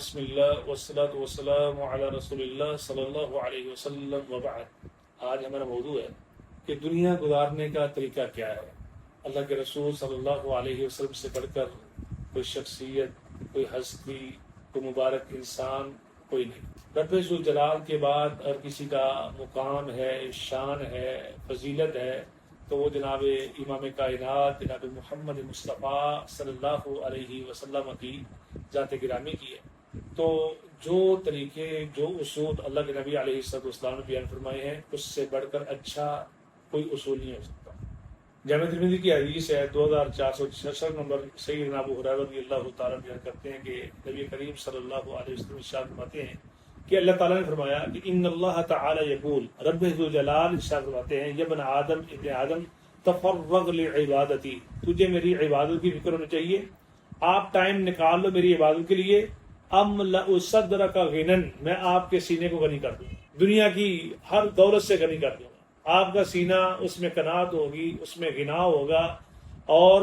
بسم اللہ والصلاۃ والسلام علی رسول اللہ صلی اللہ علیہ وسلم وبعد۔ آج ہمارا موضوع ہے کہ دنیا گزارنے کا طریقہ کیا ہے۔ اللہ کے رسول صلی اللہ علیہ وسلم سے بڑھ کر کوئی شخصیت، کوئی ہستی، کوئی مبارک انسان کوئی نہیں۔ رب ذوالجلال کے بعد اگر کسی کا مقام ہے، شان ہے، فضیلت ہے تو وہ جناب امام کائنات جناب محمد مصطفیٰ صلی اللہ علیہ وسلم کی ذات گرامی کی ہے۔ تو جو طریقے، جو اصول اللہ کے نبی علیہ السلام نے بیان فرمائے ہیں، اس سے بڑھ کر اچھا کوئی اصول نہیں ہو سکتا۔ جامع ترمذی کی حدیث ہے 2466 نمبر، سیدنا ابو ہریرہ رضی اللہ تعالیٰ بیان کرتے ہیں کہ نبی کریم صلی اللہ علیہ وسلم ارشاد فرماتے ہیں کہ اللہ تعالیٰ نے فرمایا کہ ان اللہ تعالی یقول، رب ذوالجلال ارشاد فرماتے ہیں، یا ابن آدم، ابن آدم، تفرغ لعبادتی، تجھے میری عبادت کی فکر ہونی چاہیے، آپ ٹائم نکال لو میری عبادت کے لیے۔ املأ صدرک غنًا، میں آپ کے سینے کو غنی کر دوں، دنیا کی ہر دولت سے غنی کر دوں گا۔ آپ کا سینہ، اس میں قناعت ہوگی، اس میں غنا ہوگا، اور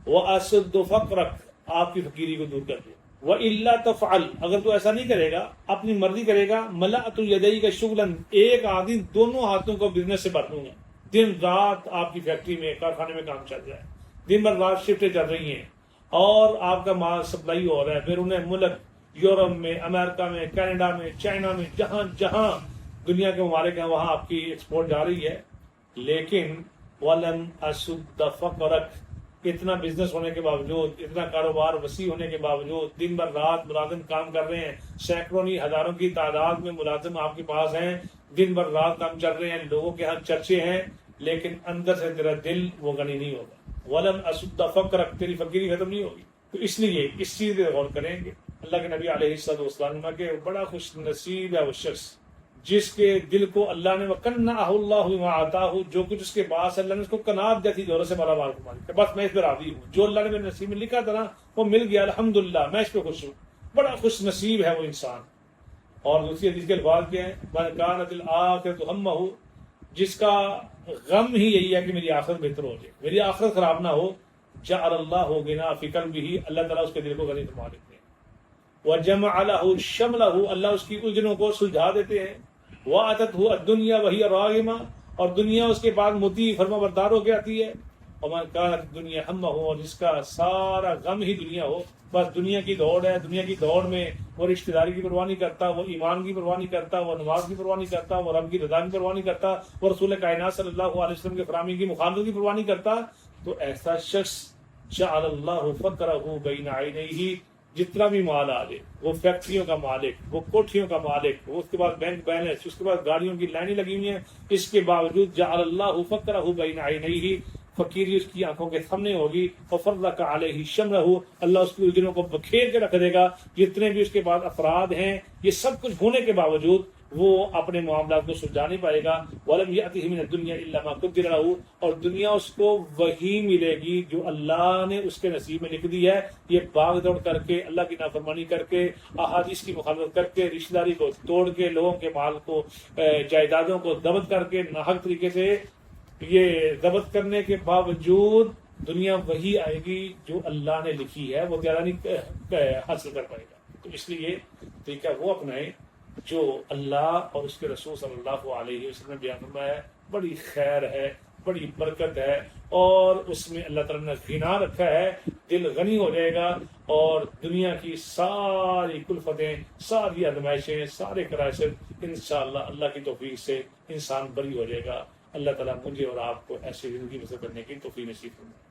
واسد فقرک، آپ کی فقیری کو دور کر دوں۔ وَإِلَّا تَفْعَلْ، اگر تو ایسا نہیں کرے گا، اپنی مرضی کرے گا، مَلَأْتُ يَدَيْكَ شُغْلًا، ایک آدمی دونوں ہاتھوں کو بزنس سے بھر دوں گا۔ دن رات آپ کی فیکٹری میں، کارخانے میں کام چل رہا ہے، دن بھر رات شفٹیں چل رہی ہیں اور آپ کا مال سپلائی ہو رہا ہے، پھر انہیں ملک یورپ میں، امریکہ میں، کینیڈا میں، چائنا میں، جہاں جہاں دنیا کے ممالک ہیں وہاں آپ کی ایکسپورٹ جا رہی ہے، لیکن وَلَمْ أَسُدَّ فَقْرَكَ، اتنا بزنس ہونے کے باوجود، اتنا کاروبار وسیع ہونے کے باوجود، دن بھر رات ملازم کام کر رہے ہیں، سینکڑوں نہیں ہزاروں کی تعداد میں ملازم آپ کے پاس ہیں، دن بھر رات کام چل رہے ہیں، لوگوں کے ہاں چرچے ہیں، لیکن اندر سے تیرا دل وہ غنی نہیں ہوگا۔ وَلَمْ أَسُدَّ فَقْرَكَ، تیری فقیری ختم نہیں ہوگی۔ تو اس لیے اس چیز پہ غور کریں گے۔ اللہ کے نبی علیہ السلام کے بڑا خوش نصیب ہے وہ شخص جس کے دل کو اللہ نے وَقَنَّعَهُ اللَّهُ بِمَا آتَاهُ، جو کچھ اس کے پاس اللہ نے اس کو قناعت جیسی دولت سے مالا مال فرما دیا، بس میں اس پہ راضی ہوں، جو اللہ نے میرے نصیب میں لکھا تھا نا وہ مل گیا، الحمدللہ، میں اس پہ خوش ہوں۔ بڑا خوش نصیب ہے وہ انسان۔ اور دوسری حدیث کے الفاظ کیا ہیں؟ مَنْ كَانَتِ الْآخِرَةُ هَمَّهُ، جس کا غم ہی یہی ہے کہ میری آخرت بہتر ہو جائے، میری آخرت خراب نہ ہو، جعل اللہ غنیٰ فی قلبہ، اللہ تعالیٰ اس کے دل کو غنی فرما دیتے ہیں۔ وَجَمَعَ لَهُ شَمْلَهُ، اللہ اس کی الجھنوں کو سلجھا دیتے ہیں۔ وَأَتَتْهُ الدُّنْيَا وَهِيَ رَاغِمَةٌ، اور دنیا اس کے بعد مطیع فرما بردار ہو کے آتی ہے۔ وَمَنْ كَانَتِ الدُّنْيَا هَمَّهُ، اور جس کا سارا غم ہی دنیا ہو، بس دنیا کی دوڑ ہے، دنیا کی دوڑ میں وہ رشتہ داری کی پرواہ نہیں کرتا، وہ ایمان کی پرواہ نہیں کرتا، وہ نماز کی پرواہ نہیں کرتا، وہ رب کی رضا کی پرواہ نہیں کرتا، وہ رسول کائنات صلی اللہ علیہ وسلم کے فرامین کی مخالفت کی پرواہ نہیں کرتا، تو ایسا شخص جعل اللہ فقرہ بین عینیہ، جتنا بھی مال آ جائے، وہ فیکٹریوں کا مالک، وہ کوٹھیوں کا مالک، وہ اس کے بعد بینک بیلنس، اس کے بعد گاڑیوں کی لائنیں لگی ہوئی ہیں، اس کے باوجود جعل اللہ فقرہ بین عینیہ، فقیری اس کی آنکھوں کے سامنے ہوگی، وفرق علیہ شملہ، اللہ اس کی الجھنوں کو بکھیر کے رکھ دے گا۔ جتنے بھی اس کے بعد افراد ہیں، یہ سب کچھ ہونے کے باوجود وہ اپنے معاملات کو سلجھا نہیں پائے گا۔ وَلَمْ يَأْتِهِ مِنَ الدُّنْيَا إِلَّا مَا قُدِّرَ لَهُ، اور دنیا اس کو وہی ملے گی جو اللہ نے اس کے نصیب میں لکھ دی ہے۔ یہ بھاگ دوڑ کر کے، اللہ کی نافرمانی کر کے، احادیث کی مخالفت کر کے، رشتہ داری کو توڑ کے، لوگوں کے مال کو، جائیدادوں کو ضبط کر کے، ناحق طریقے سے یہ ضبط کرنے کے باوجود دنیا وہی آئے گی جو اللہ نے لکھی ہے، وہ زیادہ نہیں حاصل کر پائے گا۔ تو اس لیے طریقہ وہ اپنائیں جو اللہ اور اس کے رسول صلی اللہ علیہ وسلم نے بیان فرمایا ہے۔ بڑی خیر ہے، بڑی برکت ہے، اور اس میں اللہ تعالیٰ نے غنا رکھا ہے، دل غنی ہو جائے گا، اور دنیا کی ساری کلفتیں، ساری آزمائشیں، سارے کرائسس انشاءاللہ اللہ کی توفیق سے انسان بری ہو جائے گا۔ اللہ تعالیٰ مجھے اور آپ کو ایسی زندگی بسر کرنے کی توفیق نصیب فرمائے۔